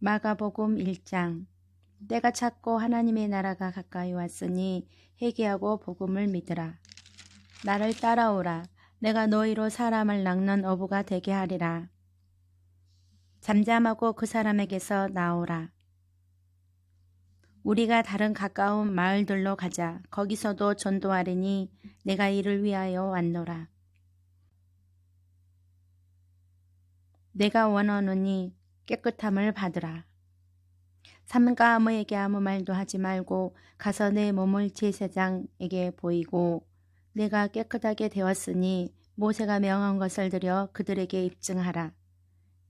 마가복음 1장. 때가 찼고 하나님의 나라가 가까이 왔으니 회개하고 복음을 믿으라. 나를 따라오라. 내가 너희로 사람을 낚는 어부가 되게 하리라. 잠잠하고 그 사람에게서 나오라. 우리가 다른 가까운 마을들로 가자. 거기서도 전도하리니 내가 이를 위하여 왔노라. 내가 원하노니 깨끗함을 받으라. 삼가 아무에게 아무 말도 하지 말고 가서 내 몸을 제사장에게 보이고 내가 깨끗하게 되었으니 모세가 명한 것을 들여 그들에게 입증하라.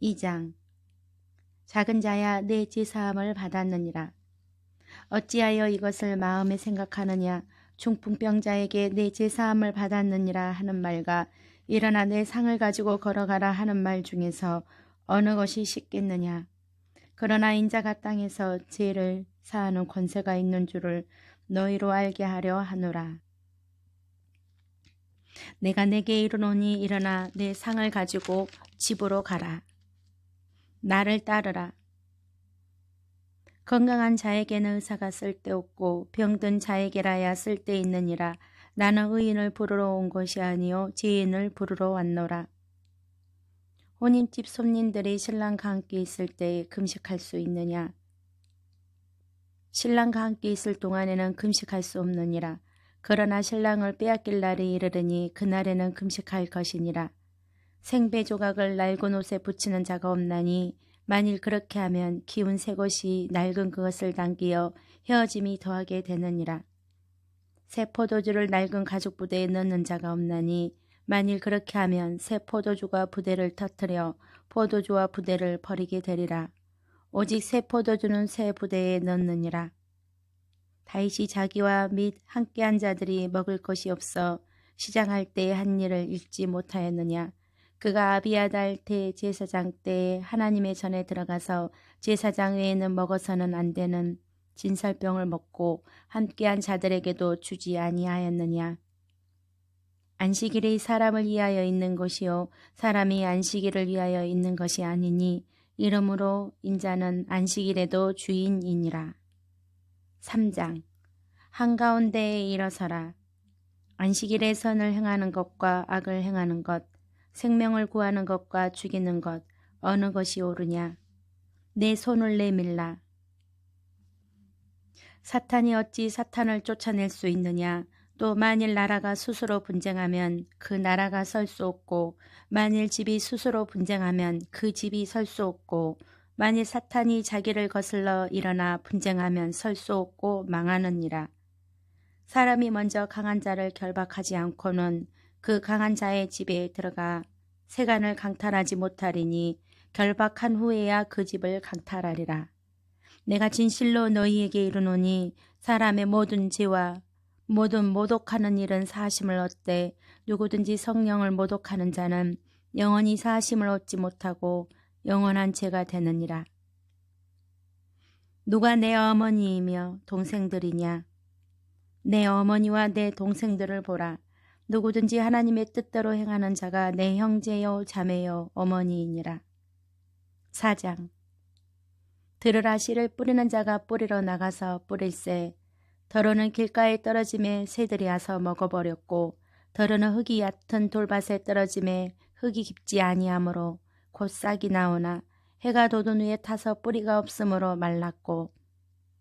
2장. 작은 자야 내 제사함을 받았느니라. 어찌하여 이것을 마음에 생각하느냐. 중풍병자에게 내 제사함을 받았느니라 하는 말과 일어나 내 상을 가지고 걸어가라 하는 말 중에서 어느 것이 쉽겠느냐. 그러나 인자가 땅에서 죄를 사하는 권세가 있는 줄을 너희로 알게 하려 하노라. 내가 내게 이르노니 일어나 내 상을 가지고 집으로 가라. 나를 따르라. 건강한 자에게는 의사가 쓸데없고 병든 자에게라야 쓸데있느니라. 나는 의인을 부르러 온 것이 아니요 죄인을 부르러 왔노라. 혼인집 손님들이 신랑과 함께 있을 때에 금식할 수 있느냐? 신랑과 함께 있을 동안에는 금식할 수 없느니라. 그러나 신랑을 빼앗길 날이 이르르니 그날에는 금식할 것이니라. 생배 조각을 낡은 옷에 붙이는 자가 없나니 만일 그렇게 하면 기운 새 것이 낡은 그것을 당기어 헤어짐이 더하게 되느니라. 새 포도주를 낡은 가죽 부대에 넣는 자가 없나니 만일 그렇게 하면 새 포도주가 부대를 터뜨려 포도주와 부대를 버리게 되리라. 오직 새 포도주는 새 부대에 넣느니라. 다윗이 자기와 및 함께한 자들이 먹을 것이 없어 시장할 때에 한 일을 읽지 못하였느냐. 그가 아비아달 대제사장 때에 하나님의 전에 들어가서 제사장 외에는 먹어서는 안 되는 진설병을 먹고 함께한 자들에게도 주지 아니하였느냐. 안식일이 사람을 위하여 있는 것이요 사람이 안식일을 위하여 있는 것이 아니니 이러므로 인자는 안식일에도 주인이니라. 3장. 한가운데에 일어서라. 안식일에 선을 행하는 것과 악을 행하는 것, 생명을 구하는 것과 죽이는 것, 어느 것이 옳으냐. 내 손을 내밀라. 사탄이 어찌 사탄을 쫓아낼 수 있느냐. 또 만일 나라가 스스로 분쟁하면 그 나라가 설 수 없고 만일 집이 스스로 분쟁하면 그 집이 설 수 없고 만일 사탄이 자기를 거슬러 일어나 분쟁하면 설 수 없고 망하느니라. 사람이 먼저 강한 자를 결박하지 않고는 그 강한 자의 집에 들어가 세간을 강탈하지 못하리니 결박한 후에야 그 집을 강탈하리라. 내가 진실로 너희에게 이르노니 사람의 모든 죄와 모든 모독하는 일은 사하심을 얻되 누구든지 성령을 모독하는 자는 영원히 사하심을 얻지 못하고 영원한 죄가 되느니라. 누가 내 어머니이며 동생들이냐? 내 어머니와 내 동생들을 보라. 누구든지 하나님의 뜻대로 행하는 자가 내 형제요 자매요 어머니이니라. 4장. 들으라. 씨를 뿌리는 자가 뿌리러 나가서 뿌릴새 더러는 길가에 떨어짐에 새들이 와서 먹어버렸고 더러는 흙이 얕은 돌밭에 떨어짐에 흙이 깊지 아니하므로 곧 싹이 나오나 해가 돋은 후에 타서 뿌리가 없으므로 말랐고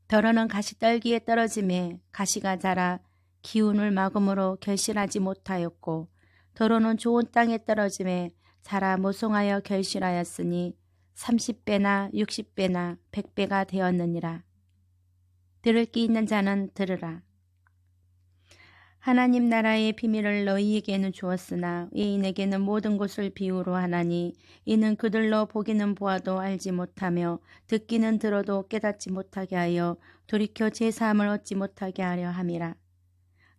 더러는 가시떨기에 떨어짐에 가시가 자라 기운을 막음으로 결실하지 못하였고 더러는 좋은 땅에 떨어짐에 자라 모성하여 결실하였으니 30배나 60배나 100배가 되었느니라. 들을 귀 있는 자는 들으라. 하나님 나라의 비밀을 너희에게는 주었으나 외인에게는 모든 것을 비유로 하나니 이는 그들로 보기는 보아도 알지 못하며 듣기는 들어도 깨닫지 못하게 하여 돌이켜 제사함을 얻지 못하게 하려 함이라.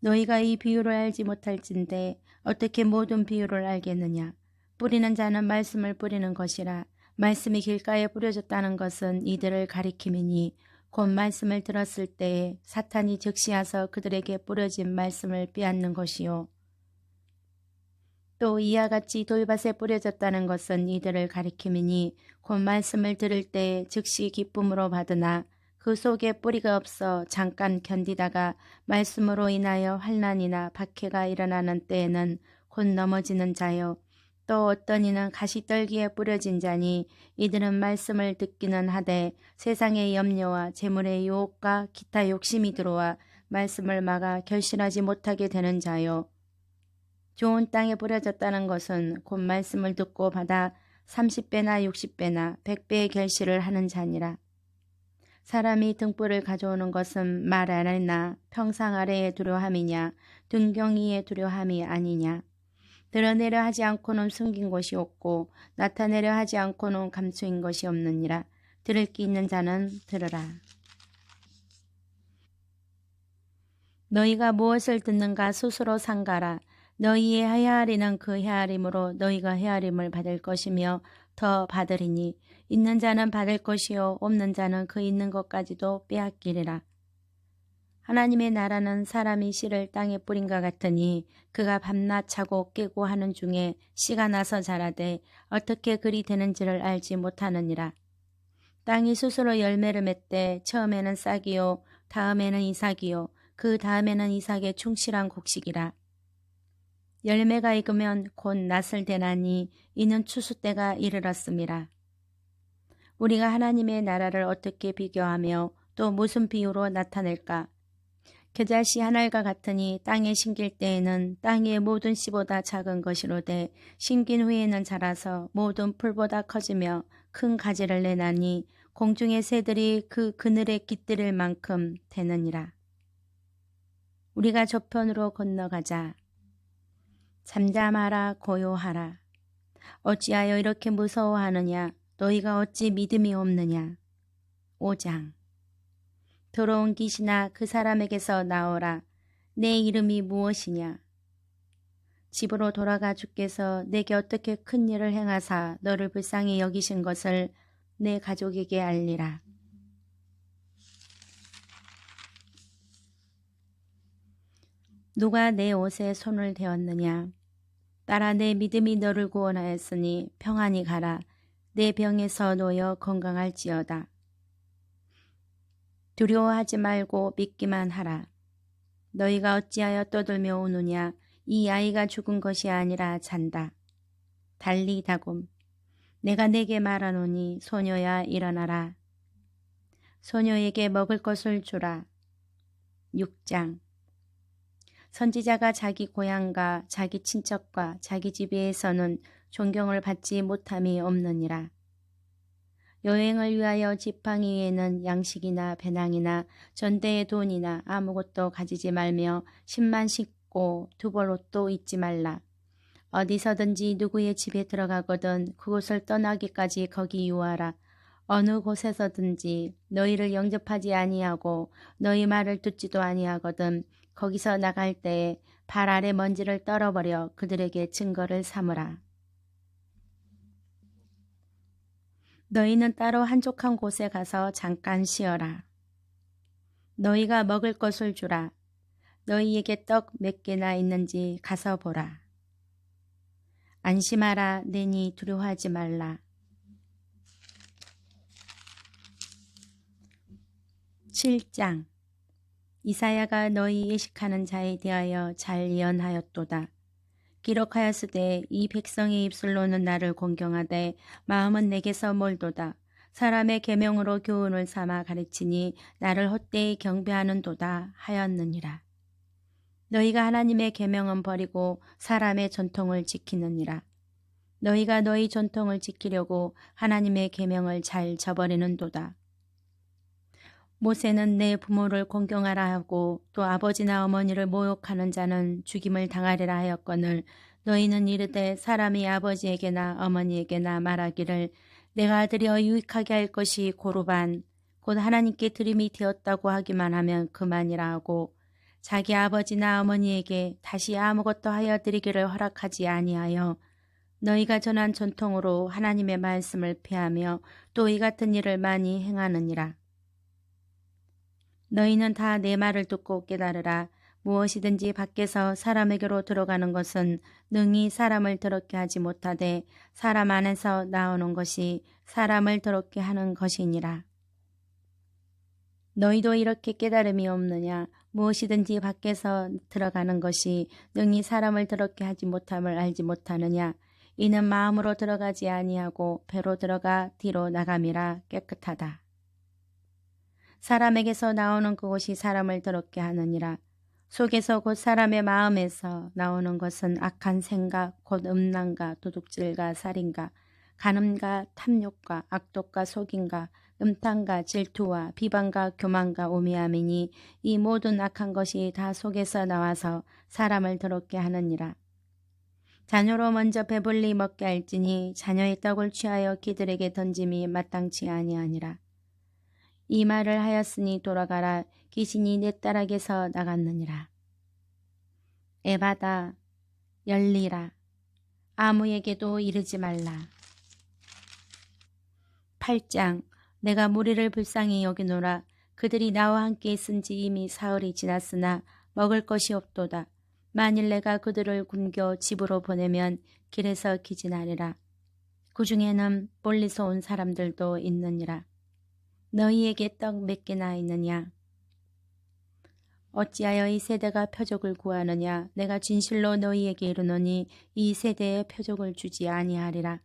너희가 이 비유를 알지 못할진대 어떻게 모든 비유를 알겠느냐. 뿌리는 자는 말씀을 뿌리는 것이라. 말씀이 길가에 뿌려졌다는 것은 이들을 가리킴이니 곧 말씀을 들었을 때에 사탄이 즉시와서 그들에게 뿌려진 말씀을 빼앗는 것이요 또 이와 같이 돌밭에 뿌려졌다는 것은 이들을 가리킴이니 곧 말씀을 들을 때 즉시 기쁨으로 받으나 그 속에 뿌리가 없어 잠깐 견디다가 말씀으로 인하여 환난이나 박해가 일어나는 때에는 곧 넘어지는 자요. 또 어떤 이는 가시떨기에 뿌려진 자니 이들은 말씀을 듣기는 하되 세상의 염려와 재물의 유혹과 기타 욕심이 들어와 말씀을 막아 결실하지 못하게 되는 자요. 좋은 땅에 뿌려졌다는 것은 곧 말씀을 듣고 받아 30배나 60배나 100배의 결실을 하는 자니라. 사람이 등불을 가져오는 것은 말 아래나 평상 아래에 두려함이냐 등경이에 두려함이 아니냐. 드러내려 하지 않고는 숨긴 것이 없고 나타내려 하지 않고는 감추인 것이 없느니라. 들을 귀 있는 자는 들으라. 너희가 무엇을 듣는가 스스로 상가라. 너희의 헤아리는 그 헤아림으로 너희가 헤아림을 받을 것이며 더 받으리니 있는 자는 받을 것이요 없는 자는 그 있는 것까지도 빼앗기리라. 하나님의 나라는 사람이 씨를 땅에 뿌린과 같으니 그가 밤낮 자고 깨고 하는 중에 씨가 나서 자라되 어떻게 그리 되는지를 알지 못하느니라. 땅이 스스로 열매를 맺되 처음에는 싹이요 다음에는 이삭이요 그 다음에는 이삭의 충실한 곡식이라. 열매가 익으면 곧 낫을 대나니 이는 추수 때가 이르렀음이라. 우리가 하나님의 나라를 어떻게 비교하며 또 무슨 비유로 나타낼까? 겨자씨 한 알과 같으니 땅에 심길 때에는 땅의 모든 씨보다 작은 것이로되 심긴 후에는 자라서 모든 풀보다 커지며 큰 가지를 내나니 공중의 새들이 그 그늘에 깃들일 만큼 되느니라. 우리가 저편으로 건너가자. 잠잠하라 고요하라. 어찌하여 이렇게 무서워하느냐. 너희가 어찌 믿음이 없느냐. 5장. 더러운 귀신아 그 사람에게서 나오라. 내 이름이 무엇이냐. 집으로 돌아가 주께서 내게 어떻게 큰 일을 행하사 너를 불쌍히 여기신 것을 내 가족에게 알리라. 누가 내 옷에 손을 대었느냐. 따라 내 믿음이 너를 구원하였으니 평안히 가라. 내 병에서 놓여 건강할지어다. 두려워하지 말고 믿기만 하라. 너희가 어찌하여 떠들며 우느냐. 이 아이가 죽은 것이 아니라 잔다. 달리 다곰. 내가 내게 말하노니 소녀야 일어나라. 소녀에게 먹을 것을 주라. 6장. 선지자가 자기 고향과 자기 친척과 자기 집에서는 존경을 받지 못함이 없느니라. 여행을 위하여 지팡이 위에는 양식이나 배낭이나 전대의 돈이나 아무것도 가지지 말며 신만 신고 두벌 옷도 입지 말라. 어디서든지 누구의 집에 들어가거든 그곳을 떠나기까지 거기 유하라. 어느 곳에서든지 너희를 영접하지 아니하고 너희 말을 듣지도 아니하거든 거기서 나갈 때에 발 아래 먼지를 떨어버려 그들에게 증거를 삼으라. 너희는 따로 한적한 곳에 가서 잠깐 쉬어라. 너희가 먹을 것을 주라. 너희에게 떡 몇 개나 있는지 가서 보라. 안심하라. 내니 두려워하지 말라. 7장. 이사야가 너희 예식하는 자에 대하여 잘 예언하였도다. 기록하였으되 이 백성의 입술로는 나를 공경하되 마음은 내게서 멀도다. 사람의 계명으로 교훈을 삼아 가르치니 나를 헛되이 경배하는도다 하였느니라. 너희가 하나님의 계명은 버리고 사람의 전통을 지키느니라. 너희가 너희 전통을 지키려고 하나님의 계명을 잘 저버리는도다. 모세는 내 부모를 공경하라 하고 또 아버지나 어머니를 모욕하는 자는 죽임을 당하리라 하였거늘 너희는 이르되 사람이 아버지에게나 어머니에게나 말하기를 내가 드려 유익하게 할 것이 고르반 곧 하나님께 드림이 되었다고 하기만 하면 그만이라 하고 자기 아버지나 어머니에게 다시 아무것도 하여 드리기를 허락하지 아니하여 너희가 전한 전통으로 하나님의 말씀을 폐하며 또 이 같은 일을 많이 행하느니라. 너희는 다 내 말을 듣고 깨달으라. 무엇이든지 밖에서 사람에게로 들어가는 것은 능히 사람을 더럽게 하지 못하되 사람 안에서 나오는 것이 사람을 더럽게 하는 것이니라. 너희도 이렇게 깨달음이 없느냐? 무엇이든지 밖에서 들어가는 것이 능히 사람을 더럽게 하지 못함을 알지 못하느냐? 이는 마음으로 들어가지 아니하고 배로 들어가 뒤로 나감이라 깨끗하다. 사람에게서 나오는 그것이 사람을 더럽게 하느니라. 속에서 곧 사람의 마음에서 나오는 것은 악한 생각, 곧 음란과 도둑질과 살인과 간음과 탐욕과 악독과 속임과 음탕과 질투와 비방과 교만과 오미함이니 이 모든 악한 것이 다 속에서 나와서 사람을 더럽게 하느니라. 자녀로 먼저 배불리 먹게 할지니 자녀의 떡을 취하여 기들에게 던짐이 마땅치 아니하니라. 이 말을 하였으니 돌아가라. 귀신이 내 딸에게서 나갔느니라. 에바다 열리라. 아무에게도 이르지 말라. 8장. 내가 무리를 불쌍히 여기노라. 그들이 나와 함께 있은지 이미 사흘이 지났으나 먹을 것이 없도다. 만일 내가 그들을 굶겨 집으로 보내면 길에서 기진하리라. 그 중에는 멀리서 온 사람들도 있느니라. 너희에게 떡 몇 개나 있느냐? 어찌하여 이 세대가 표적을 구하느냐? 내가 진실로 너희에게 이르노니 이 세대에 표적을 주지 아니하리라.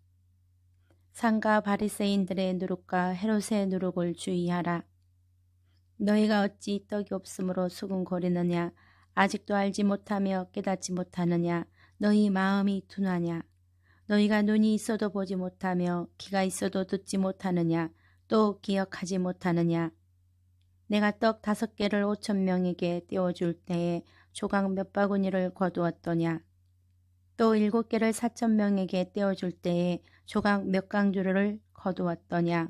상가 바리새인들의 누룩과 헤롯의 누룩을 주의하라. 너희가 어찌 떡이 없으므로 수군거리느냐? 아직도 알지 못하며 깨닫지 못하느냐? 너희 마음이 둔하냐? 너희가 눈이 있어도 보지 못하며 귀가 있어도 듣지 못하느냐? 또 기억하지 못하느냐? 내가 떡 5개를 5,000명에게 떼어줄 때에 조각 몇 바구니를 거두었더냐? 또 7개를 4,000명에게 떼어줄 때에 조각 몇 강주를 거두었더냐?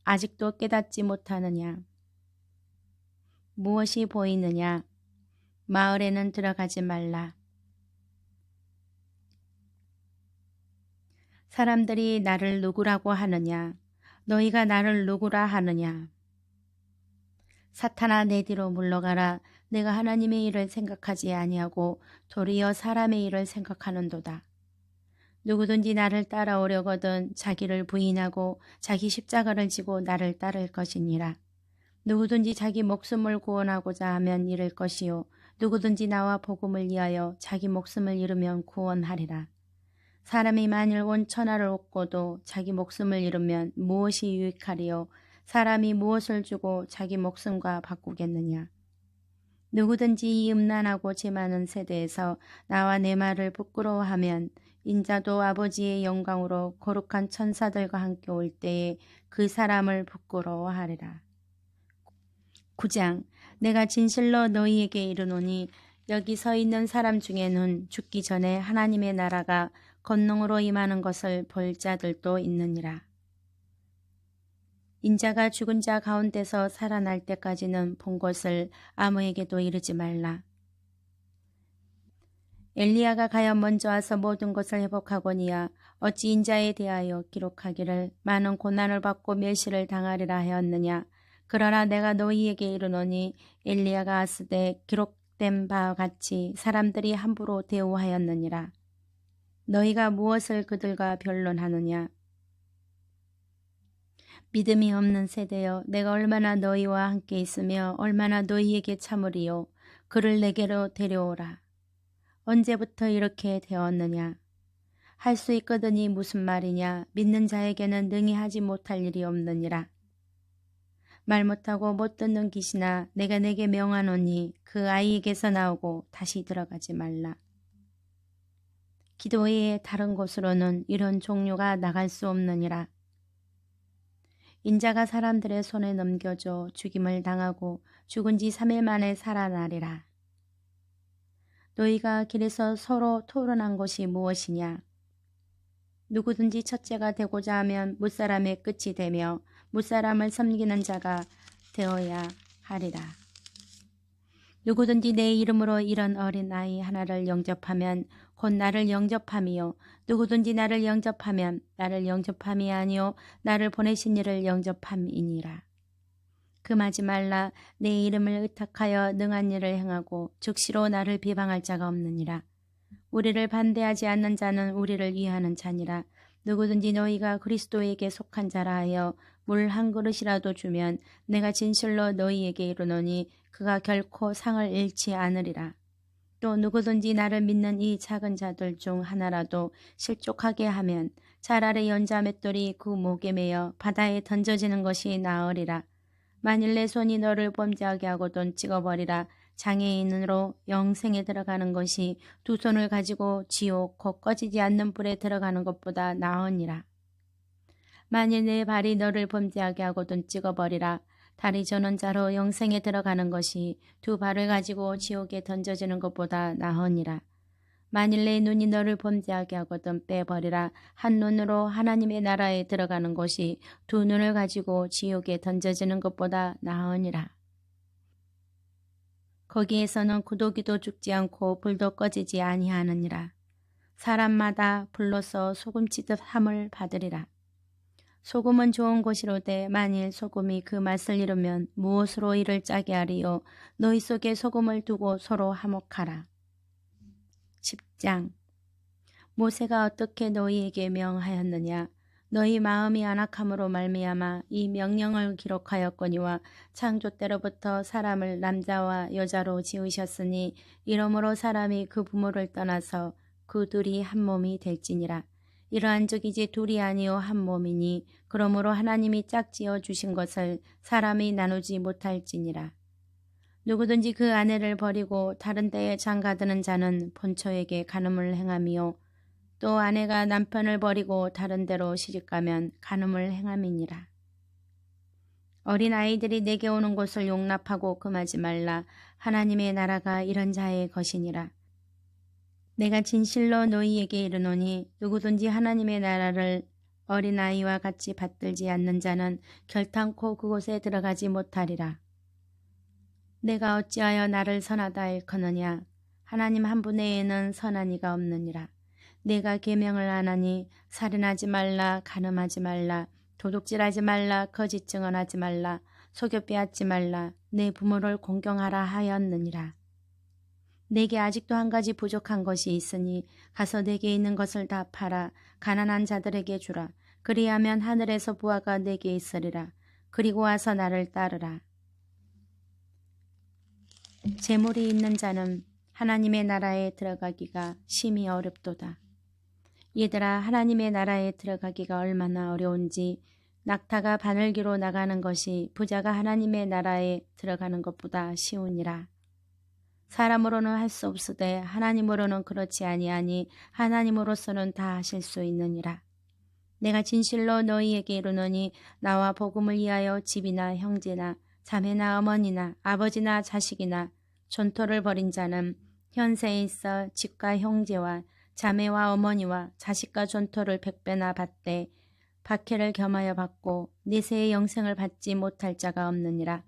아직도 깨닫지 못하느냐? 무엇이 보이느냐? 마을에는 들어가지 말라. 사람들이 나를 누구라고 하느냐? 너희가 나를 누구라 하느냐? 사탄아 내 뒤로 물러가라. 내가 하나님의 일을 생각하지 아니하고 도리어 사람의 일을 생각하는도다. 누구든지 나를 따라오려거든 자기를 부인하고 자기 십자가를 지고 나를 따를 것이니라. 누구든지 자기 목숨을 구원하고자 하면 잃을 것이요 누구든지 나와 복음을 위하여 자기 목숨을 잃으면 구원하리라. 사람이 만일 온 천하를 얻고도 자기 목숨을 잃으면 무엇이 유익하리요? 사람이 무엇을 주고 자기 목숨과 바꾸겠느냐? 누구든지 이 음란하고 죄 많은 세대에서 나와 내 말을 부끄러워하면 인자도 아버지의 영광으로 거룩한 천사들과 함께 올 때에 그 사람을 부끄러워하리라. 9장. 내가 진실로 너희에게 이르노니 여기 서 있는 사람 중에는 죽기 전에 하나님의 나라가 권능으로 임하는 것을 볼 자들도 있느니라. 인자가 죽은 자 가운데서 살아날 때까지는 본 것을 아무에게도 이르지 말라. 엘리야가 가야 먼저 와서 모든 것을 회복하거니와 어찌 인자에 대하여 기록하기를 많은 고난을 받고 멸시를 당하리라 하였느냐. 그러나 내가 너희에게 이르노니 엘리야가 왔으되 기록된 바와 같이 사람들이 함부로 대우하였느니라. 너희가 무엇을 그들과 변론하느냐. 믿음이 없는 세대여, 내가 얼마나 너희와 함께 있으며 얼마나 너희에게 참으리요. 그를 내게로 데려오라. 언제부터 이렇게 되었느냐. 할 수 있거든이 무슨 말이냐. 믿는 자에게는 능히 하지 못할 일이 없느니라. 말 못하고 못 듣는 귀신아, 내가 내게 명하노니 그 아이에게서 나오고 다시 들어가지 말라. 기도 외에 다른 곳으로는 이런 종류가 나갈 수 없느니라. 인자가 사람들의 손에 넘겨져 죽임을 당하고 죽은 지 3일 만에 살아나리라. 너희가 길에서 서로 토론한 것이 무엇이냐? 누구든지 첫째가 되고자 하면 무사람의 끝이 되며 무사람을 섬기는 자가 되어야 하리라. 누구든지 내 이름으로 이런 어린 아이 하나를 영접하면 곧 나를 영접함이요 누구든지 나를 영접하면 나를 영접함이 아니요 나를 보내신 이를 영접함이니라. 금하지 말라. 내 이름을 의탁하여 능한 일을 행하고 즉시로 나를 비방할 자가 없느니라. 우리를 반대하지 않는 자는 우리를 위하는 자니라. 누구든지 너희가 그리스도에게 속한 자라 하여 물 한 그릇이라도 주면 내가 진실로 너희에게 이르노니 그가 결코 상을 잃지 않으리라. 또 누구든지 나를 믿는 이 작은 자들 중 하나라도 실족하게 하면 차라리 연자 맷돌이 그 목에 매어 바다에 던져지는 것이 나으리라. 만일 내 손이 너를 범죄하게 하거든 찍어버리라. 장애인으로 영생에 들어가는 것이 두 손을 가지고 지옥 곧 꺼지지 않는 불에 들어가는 것보다 나으니라. 만일 내 발이 너를 범죄하게 하거든 찍어버리라. 다리 저는 자로 영생에 들어가는 것이 두 발을 가지고 지옥에 던져지는 것보다 나으니라. 만일 내 눈이 너를 범죄하게 하거든 빼버리라. 한 눈으로 하나님의 나라에 들어가는 것이 두 눈을 가지고 지옥에 던져지는 것보다 나으니라. 거기에서는 구더기도 죽지 않고 불도 꺼지지 아니하느니라. 사람마다 불로서 소금치듯 함을 받으리라. 소금은 좋은 것이로되 만일 소금이 그 맛을 잃으면 무엇으로 이를 짜게 하리요. 너희 속에 소금을 두고 서로 화목하라. 10장. 모세가 어떻게 너희에게 명하였느냐. 너희 마음이 안악함으로 말미암아 이 명령을 기록하였거니와 창조 때로부터 사람을 남자와 여자로 지으셨으니 이러므로 사람이 그 부모를 떠나서 그 둘이 한 몸이 될지니라. 이러한 적이지 둘이 아니요 한 몸이니 그러므로 하나님이 짝지어 주신 것을 사람이 나누지 못할지니라. 누구든지 그 아내를 버리고 다른 데에 장가드는 자는 본처에게 간음을 행함이요 또 아내가 남편을 버리고 다른 데로 시집가면 간음을 행함이니라. 어린 아이들이 내게 오는 것을 용납하고 금하지 말라. 하나님의 나라가 이런 자의 것이니라. 내가 진실로 너희에게 이르노니 누구든지 하나님의 나라를 어린아이와 같이 받들지 않는 자는 결탄코 그곳에 들어가지 못하리라. 내가 어찌하여 나를 선하다 일컫느냐. 하나님 한 분 외에는 선한 이가 없느니라. 내가 계명을 안 하니 살인하지 말라, 간음하지 말라, 도둑질하지 말라, 거짓 증언하지 말라, 속여 빼앗지 말라, 내 부모를 공경하라 하였느니라. 내게 아직도 한 가지 부족한 것이 있으니 가서 내게 있는 것을 다 팔아 가난한 자들에게 주라. 그리하면 하늘에서 부하가 내게 있으리라. 그리고 와서 나를 따르라. 재물이 있는 자는 하나님의 나라에 들어가기가 심히 어렵도다. 얘들아, 하나님의 나라에 들어가기가 얼마나 어려운지 낙타가 바늘기로 나가는 것이 부자가 하나님의 나라에 들어가는 것보다 쉬우니라. 사람으로는 할 수 없으되 하나님으로는 그렇지 아니하니 하나님으로서는 다 하실 수 있느니라. 내가 진실로 너희에게 이르노니 나와 복음을 위하여 집이나 형제나 자매나 어머니나 아버지나 자식이나 존토를 벌인 자는 현세에 있어 집과 형제와 자매와 어머니와 자식과 존토를 100배나 받되 박해를 겸하여 받고 내세의 영생을 받지 못할 자가 없느니라.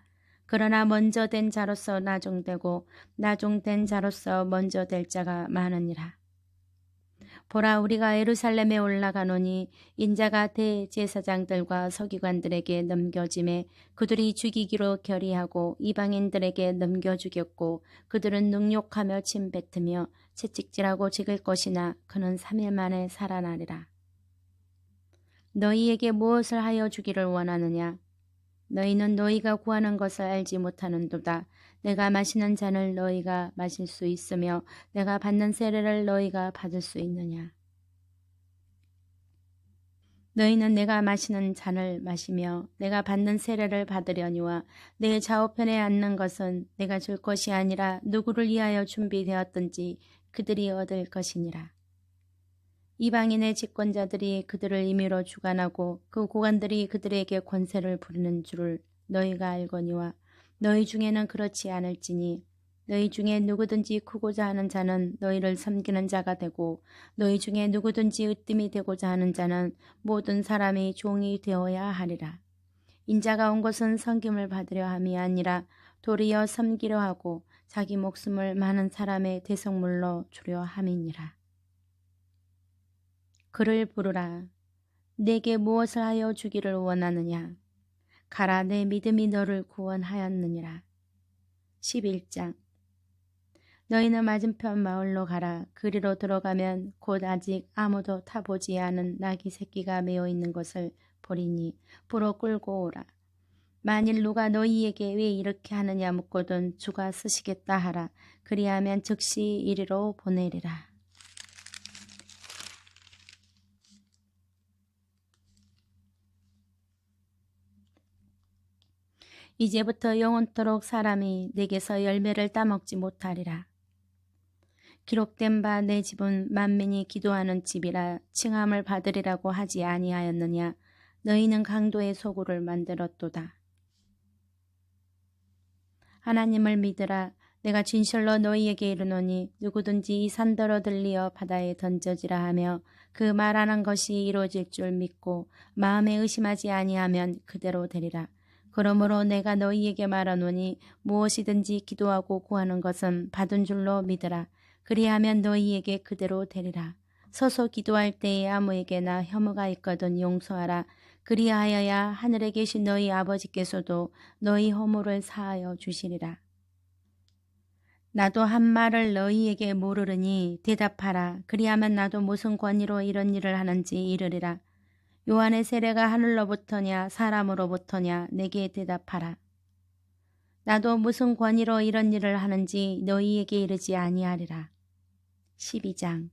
그러나 먼저 된 자로서 나중되고 나중된 자로서 먼저 될 자가 많으니라. 보라, 우리가 예루살렘에 올라가노니 인자가 대제사장들과 서기관들에게 넘겨짐에 그들이 죽이기로 결의하고 이방인들에게 넘겨주겠고 그들은 능욕하며 침뱉으며 채찍질하고 죽일 것이나 그는 3일 만에 살아나리라. 너희에게 무엇을 하여 주기를 원하느냐? 너희는 너희가 구하는 것을 알지 못하는도다. 내가 마시는 잔을 너희가 마실 수 있으며 내가 받는 세례를 너희가 받을 수 있느냐. 너희는 내가 마시는 잔을 마시며 내가 받는 세례를 받으려니와 내 좌우편에 앉는 것은 내가 줄 것이 아니라 누구를 위하여 준비되었든지 그들이 얻을 것이니라. 이방인의 집권자들이 그들을 임의로 주관하고 그 고관들이 그들에게 권세를 부리는 줄을 너희가 알거니와 너희 중에는 그렇지 않을지니 너희 중에 누구든지 크고자 하는 자는 너희를 섬기는 자가 되고 너희 중에 누구든지 으뜸이 되고자 하는 자는 모든 사람이 종이 되어야 하리라. 인자가 온 것은 섬김을 받으려 함이 아니라 도리어 섬기려 하고 자기 목숨을 많은 사람의 대속물로 주려 함이니라. 그를 부르라. 내게 무엇을 하여 주기를 원하느냐? 가라 내 믿음이 너를 구원하였느니라. 11장. 너희는 맞은편 마을로 가라. 그리로 들어가면 곧 아직 아무도 타보지 않은 나귀 새끼가 메어 있는 것을 보리니 보러 끌고 오라. 만일 누가 너희에게 왜 이렇게 하느냐 묻거든 주가 쓰시겠다 하라. 그리하면 즉시 이리로 보내리라. 이제부터 영원토록 사람이 내게서 열매를 따먹지 못하리라. 기록된 바 내 집은 만민이 기도하는 집이라 칭함을 받으리라고 하지 아니하였느냐. 너희는 강도의 소굴을 만들었도다. 하나님을 믿으라. 내가 진실로 너희에게 이르노니 누구든지 이 산더러 들리어 바다에 던져지라 하며 그 말하는 것이 이루어질 줄 믿고 마음에 의심하지 아니하면 그대로 되리라. 그러므로 내가 너희에게 말하노니 무엇이든지 기도하고 구하는 것은 받은 줄로 믿으라. 그리하면 너희에게 그대로 되리라. 서서 기도할 때에 아무에게나 혐오가 있거든 용서하라. 그리하여야 하늘에 계신 너희 아버지께서도 너희 허물을 사하여 주시리라. 나도 한 말을 너희에게 물으르니 대답하라. 그리하면 나도 무슨 권위로 이런 일을 하는지 이르리라. 요한의 세례가 하늘로부터냐 사람으로부터냐 내게 대답하라. 나도 무슨 권위로 이런 일을 하는지 너희에게 이르지 아니하리라. 12장.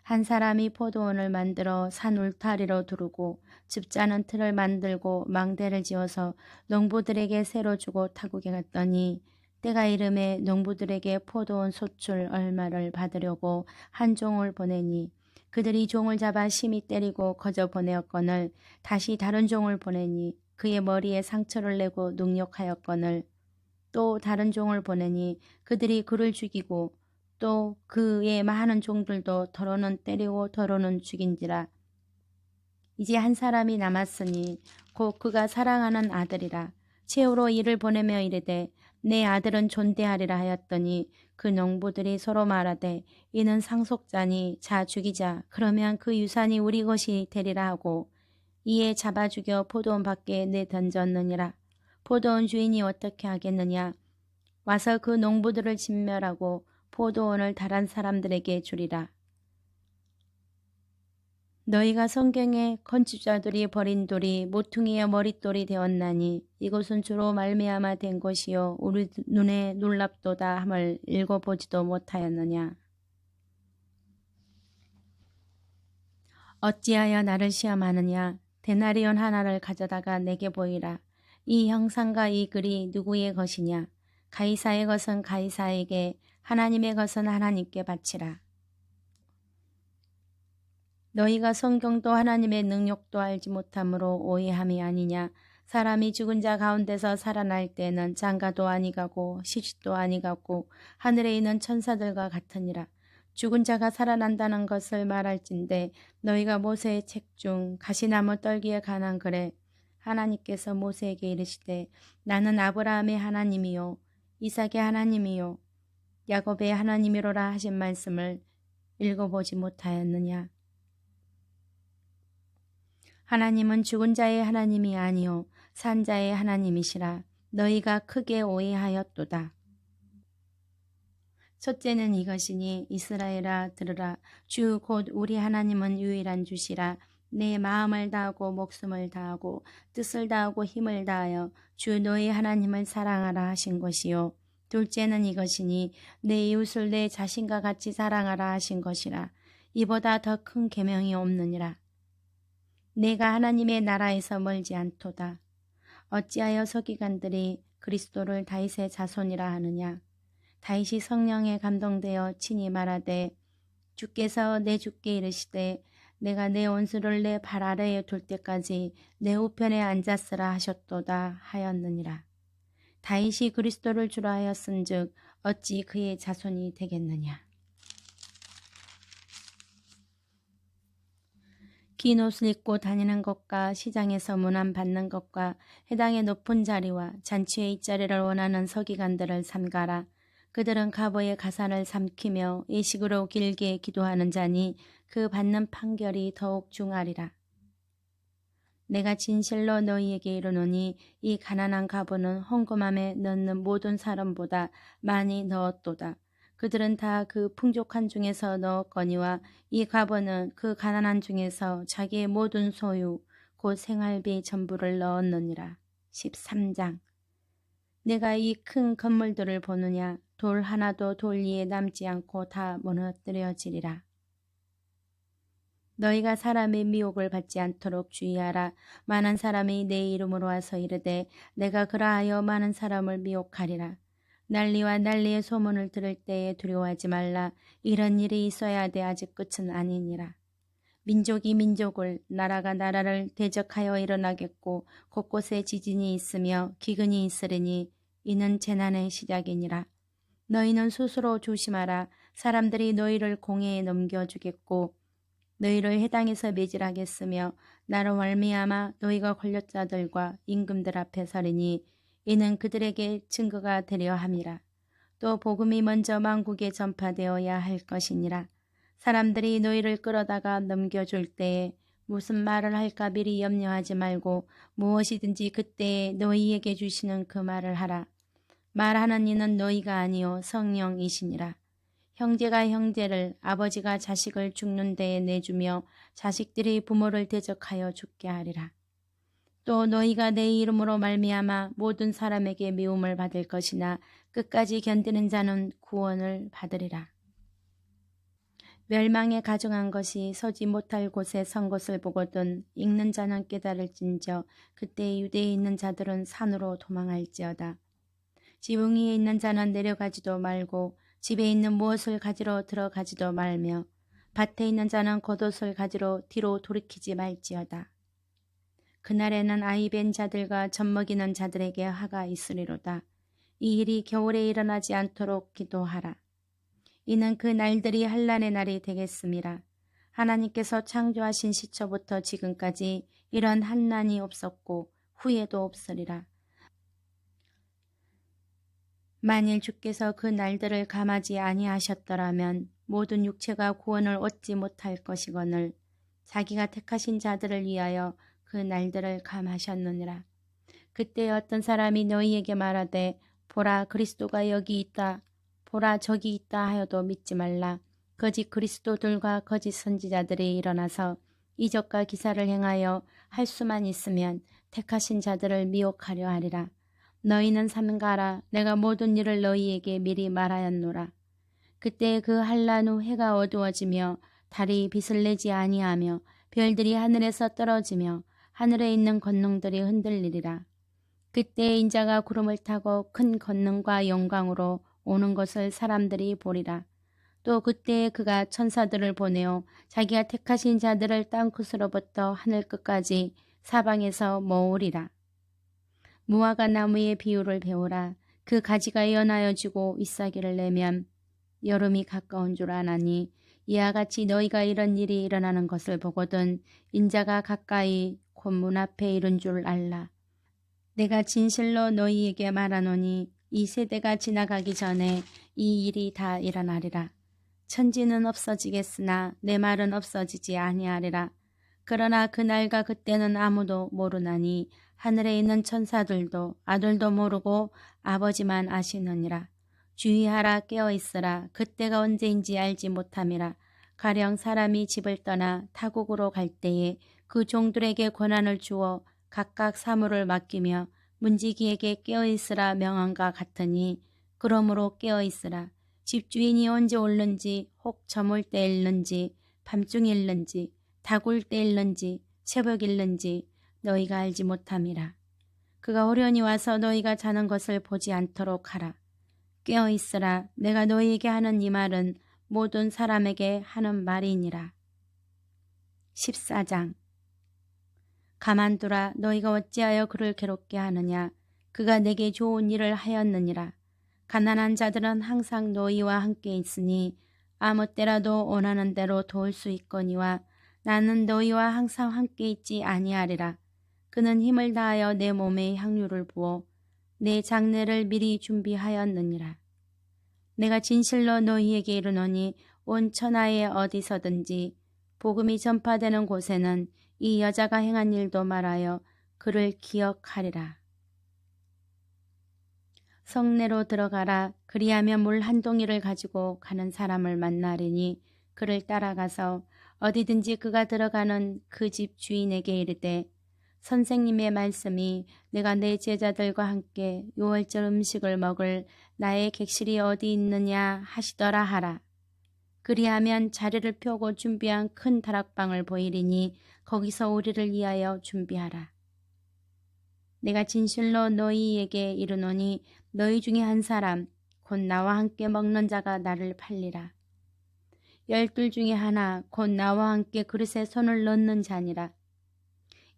한 사람이 포도원을 만들어 산 울타리로 두르고 즙자는 틀을 만들고 망대를 지어서 농부들에게 새로 주고 타국에 갔더니 때가 이름에 농부들에게 포도원 소출 얼마를 받으려고 한 종을 보내니 그들이 종을 잡아 심히 때리고 거저 보내었거늘 다시 다른 종을 보내니 그의 머리에 상처를 내고 능욕하였거늘 또 다른 종을 보내니 그들이 그를 죽이고 또 그의 많은 종들도 더러는 때리고 더러는 죽인지라. 이제 한 사람이 남았으니 곧 그가 사랑하는 아들이라. 최후로 이를 보내며 이르되 내 아들은 존대하리라 하였더니 그 농부들이 서로 말하되 이는 상속자니 자 죽이자. 그러면 그 유산이 우리 것이 되리라 하고 이에 잡아 죽여 포도원 밖에 내던졌느니라. 포도원 주인이 어떻게 하겠느냐. 와서 그 농부들을 진멸하고 포도원을 다른 사람들에게 주리라. 너희가 성경에 건축자들이 버린 돌이 모퉁이의 머릿돌이 되었나니 이것은 주로 말미암아 된 것이요 우리 눈에 놀랍도다 함을 읽어보지도 못하였느냐. 어찌하여 나를 시험하느냐. 데나리온 하나를 가져다가 내게 보이라. 이 형상과 이 글이 누구의 것이냐. 가이사의 것은 가이사에게 하나님의 것은 하나님께 바치라. 너희가 성경도 하나님의 능력도 알지 못함으로 오해함이 아니냐. 사람이 죽은 자 가운데서 살아날 때는 장가도 아니가고 시집도 아니가고 하늘에 있는 천사들과 같으니라. 죽은 자가 살아난다는 것을 말할진대 너희가 모세의 책 중 가시나무 떨기에 관한 글에 하나님께서 모세에게 이르시되 나는 아브라함의 하나님이요 이삭의 하나님이요 야곱의 하나님이로라 하신 말씀을 읽어보지 못하였느냐. 하나님은 죽은 자의 하나님이 아니요 산 자의 하나님이시라. 너희가 크게 오해하였도다. 첫째는 이것이니 이스라엘아 들으라. 주 곧 우리 하나님은 유일한 주시라. 내 마음을 다하고 목숨을 다하고 뜻을 다하고 힘을 다하여 주 너희 하나님을 사랑하라 하신 것이요. 둘째는 이것이니 내 이웃을 내 자신과 같이 사랑하라 하신 것이라. 이보다 더 큰 계명이 없느니라. 내가 하나님의 나라에서 멀지 않도다. 어찌하여 서기관들이 그리스도를 다윗의 자손이라 하느냐. 다윗이 성령에 감동되어 친히 말하되 주께서 내 주께 이르시되 내가 내 원수를 내 발 아래에 둘 때까지 내 우편에 앉았으라 하셨도다 하였느니라. 다윗이 그리스도를 주라 하였은즉 어찌 그의 자손이 되겠느냐. 긴 옷을 입고 다니는 것과 시장에서 문안 받는 것과 해당의 높은 자리와 잔치의 윗자리를 원하는 서기관들을 삼가라. 그들은 갑오의 가산을 삼키며 예식으로 길게 기도하는 자니 그 받는 판결이 더욱 중하리라. 내가 진실로 너희에게 이르노니 이 가난한 과부는 헌금함에 넣는 모든 사람보다 많이 넣었도다. 그들은 다 그 풍족한 중에서 넣었거니와 이 과부는 그 가난한 중에서 자기의 모든 소유 곧 생활비 전부를 넣었느니라. 13장. 내가 이 큰 건물들을 보느냐 돌 하나도 돌 위에 남지 않고 다 무너뜨려지리라. 너희가 사람의 미혹을 받지 않도록 주의하라. 많은 사람이 내 이름으로 와서 이르되 내가 그러하여 많은 사람을 미혹하리라. 난리와 난리의 소문을 들을 때에 두려워하지 말라. 이런 일이 있어야 돼 아직 끝은 아니니라. 민족이 민족을 나라가 나라를 대적하여 일어나겠고 곳곳에 지진이 있으며 기근이 있으리니 이는 재난의 시작이니라. 너희는 스스로 조심하라. 사람들이 너희를 공회에 넘겨주겠고 너희를 해당에서 매질하겠으며 나로 말미암아 너희가 권력자들과 임금들 앞에 서리니 이는 그들에게 증거가 되려 함이라. 또 복음이 먼저 만국에 전파되어야 할 것이니라. 사람들이 너희를 끌어다가 넘겨줄 때에 무슨 말을 할까 미리 염려하지 말고 무엇이든지 그때에 너희에게 주시는 그 말을 하라. 말하는 이는 너희가 아니요 성령이시니라. 형제가 형제를 아버지가 자식을 죽는 데에 내주며 자식들이 부모를 대적하여 죽게 하리라. 또 너희가 내 이름으로 말미암아 모든 사람에게 미움을 받을 것이나 끝까지 견디는 자는 구원을 받으리라. 멸망에 가증한 것이 서지 못할 곳에 선 것을 보거든 읽는 자는 깨달을진저 그때 유대에 있는 자들은 산으로 도망할지어다. 지붕 위에 있는 자는 내려가지도 말고 집에 있는 무엇을 가지러 들어가지도 말며 밭에 있는 자는 겉옷을 가지러 뒤로 돌이키지 말지어다. 그날에는 아이 뵌 자들과 젖먹이는 자들에게 화가 있으리로다. 이 일이 겨울에 일어나지 않도록 기도하라. 이는 그 날들이 환난의 날이 되겠음이라. 하나님께서 창조하신 시초부터 지금까지 이런 환난이 없었고 후에도 없으리라. 만일 주께서 그 날들을 감하지 아니하셨더라면 모든 육체가 구원을 얻지 못할 것이거늘 자기가 택하신 자들을 위하여 그 날들을 감하셨느니라. 그때 어떤 사람이 너희에게 말하되 보라 그리스도가 여기 있다 보라 저기 있다 하여도 믿지 말라. 거짓 그리스도들과 거짓 선지자들이 일어나서 이적과 기사를 행하여 할 수만 있으면 택하신 자들을 미혹하려 하리라. 너희는 삼가라. 내가 모든 일을 너희에게 미리 말하였노라. 그때 그 한란 후 해가 어두워지며 달이 빛을 내지 아니하며 별들이 하늘에서 떨어지며 하늘에 있는 권능들이 흔들리리라. 그때 인자가 구름을 타고 큰 권능과 영광으로 오는 것을 사람들이 보리라. 또 그때 그가 천사들을 보내어 자기가 택하신 자들을 땅끝으로부터 하늘 끝까지 사방에서 모으리라. 무화과 나무의 비유를 배우라. 그 가지가 연하여지고 잎사귀를 내면 여름이 가까운 줄 아나니 이와 같이 너희가 이런 일이 일어나는 것을 보거든 인자가 가까이 곧 문 앞에 이른 줄 알라. 내가 진실로 너희에게 말하노니 이 세대가 지나가기 전에 이 일이 다 일어나리라. 천지는 없어지겠으나 내 말은 없어지지 아니하리라. 그러나 그날과 그때는 아무도 모르나니 하늘에 있는 천사들도 아들도 모르고 아버지만 아시느니라. 주의하라 깨어있으라. 그때가 언제인지 알지 못함이라. 가령 사람이 집을 떠나 타국으로 갈 때에 그 종들에게 권한을 주어 각각 사물을 맡기며 문지기에게 깨어있으라 명함과 같으니 그러므로 깨어있으라. 집주인이 언제 올는지 혹 저물 때 일는지 밤중 일는지 다굴 때 일는지 새벽 일는지 너희가 알지 못함이라. 그가 호련히 와서 너희가 자는 것을 보지 않도록 하라. 깨어있으라. 내가 너희에게 하는 이 말은 모든 사람에게 하는 말이니라. 14장. 가만두라. 너희가 어찌하여 그를 괴롭게 하느냐. 그가 내게 좋은 일을 하였느니라. 가난한 자들은 항상 너희와 함께 있으니 아무 때라도 원하는 대로 도울 수 있거니와 나는 너희와 항상 함께 있지 아니하리라. 그는 힘을 다하여 내 몸에 향유를 부어 내 장례를 미리 준비하였느니라. 내가 진실로 너희에게 이르노니 온 천하에 어디서든지 복음이 전파되는 곳에는 이 여자가 행한 일도 말하여 그를 기억하리라. 성내로 들어가라. 그리하면 물 한 동이를 가지고 가는 사람을 만나리니 그를 따라가서 어디든지 그가 들어가는 그 집 주인에게 이르되 선생님의 말씀이 내가 내 제자들과 함께 유월절 음식을 먹을 나의 객실이 어디 있느냐 하시더라 하라. 그리하면 자리를 펴고 준비한 큰 다락방을 보이리니 거기서 우리를 위하여 준비하라. 내가 진실로 너희에게 이르노니 너희 중에 한 사람 곧 나와 함께 먹는 자가 나를 팔리라. 12 중에 하나 곧 나와 함께 그릇에 손을 넣는 자니라.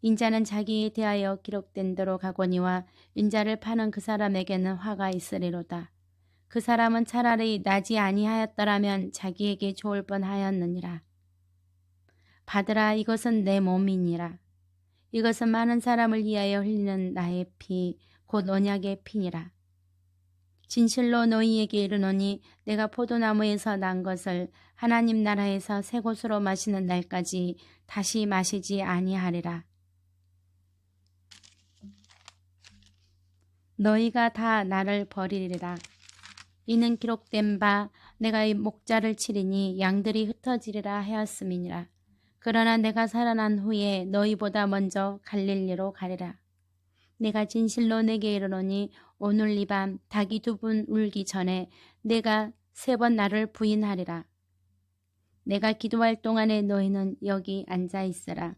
인자는 자기에 대하여 기록된 대로 가거니와 인자를 파는 그 사람에게는 화가 있으리로다. 그 사람은 차라리 나지 아니하였더라면 자기에게 좋을 뻔하였느니라. 받으라, 이것은 내 몸이니라. 이것은 많은 사람을 위하여 흘리는 나의 피, 곧 언약의 피니라. 진실로 너희에게 이르노니 내가 포도나무에서 난 것을 하나님 나라에서 새 곳으로 마시는 날까지 다시 마시지 아니하리라. 너희가 다 나를 버리리라. 이는 기록된 바 내가 이 목자를 치리니 양들이 흩어지리라 하였음이니라. 그러나 내가 살아난 후에 너희보다 먼저 갈릴리로 가리라. 내가 진실로 내게 이르노니 오늘 이 밤 닭이 2번 울기 전에 내가 3번 나를 부인하리라. 내가 기도할 동안에 너희는 여기 앉아 있으라.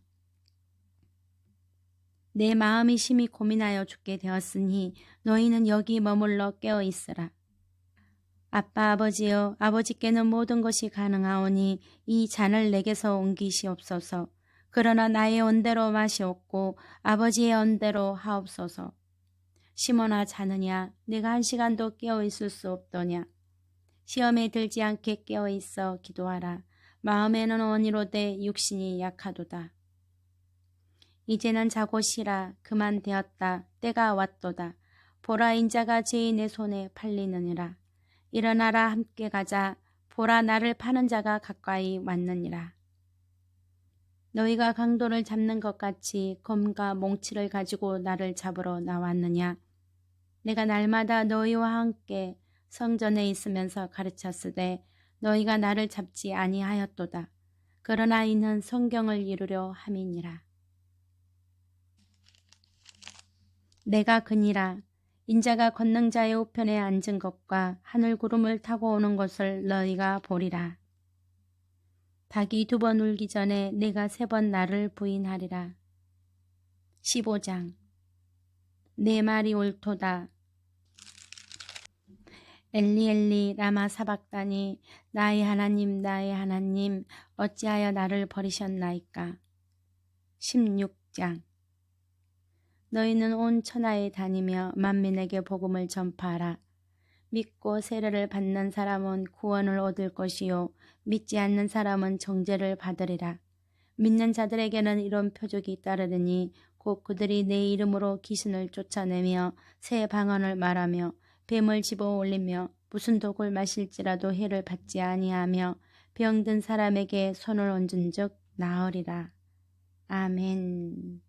내 마음이 심히 고민하여 죽게 되었으니 너희는 여기 머물러 깨어 있으라. 아빠 아버지여, 아버지께는 모든 것이 가능하오니 이 잔을 내게서 옮기시옵소서. 그러나 나의 언대로 마시옵고 아버지의 언대로 하옵소서. 시몬아, 자느냐? 내가 1시간도 깨어 있을 수 없더냐? 시험에 들지 않게 깨어 있어 기도하라. 마음에는 원이로되 육신이 약하도다. 이제는 자고 쉬라. 그만 되었다. 때가 왔도다. 보라, 인자가 죄인의 손에 팔리느니라. 일어나라, 함께 가자. 보라, 나를 파는 자가 가까이 왔느니라. 너희가 강도를 잡는 것 같이 검과 몽치를 가지고 나를 잡으러 나왔느냐? 내가 날마다 너희와 함께 성전에 있으면서 가르쳤으되 너희가 나를 잡지 아니하였도다. 그러나 이는 성경을 이루려 함이니라. 내가 그니라. 인자가 권능자의 우편에 앉은 것과 하늘 구름을 타고 오는 것을 너희가 보리라. 닭이 2번 울기 전에 내가 3번 나를 부인하리라. 15장. 내 말이 옳도다. 엘리 엘리 라마 사박다니, 나의 하나님 나의 하나님 어찌하여 나를 버리셨나이까. 16장. 너희는 온 천하에 다니며 만민에게 복음을 전파하라. 믿고 세례를 받는 사람은 구원을 얻을 것이요 믿지 않는 사람은 정죄를 받으리라. 믿는 자들에게는 이런 표적이 따르리니 곧 그들이 내 이름으로 귀신을 쫓아내며 새 방언을 말하며 뱀을 집어 올리며 무슨 독을 마실지라도 해를 받지 아니하며 병든 사람에게 손을 얹은 즉 나으리라. 아멘.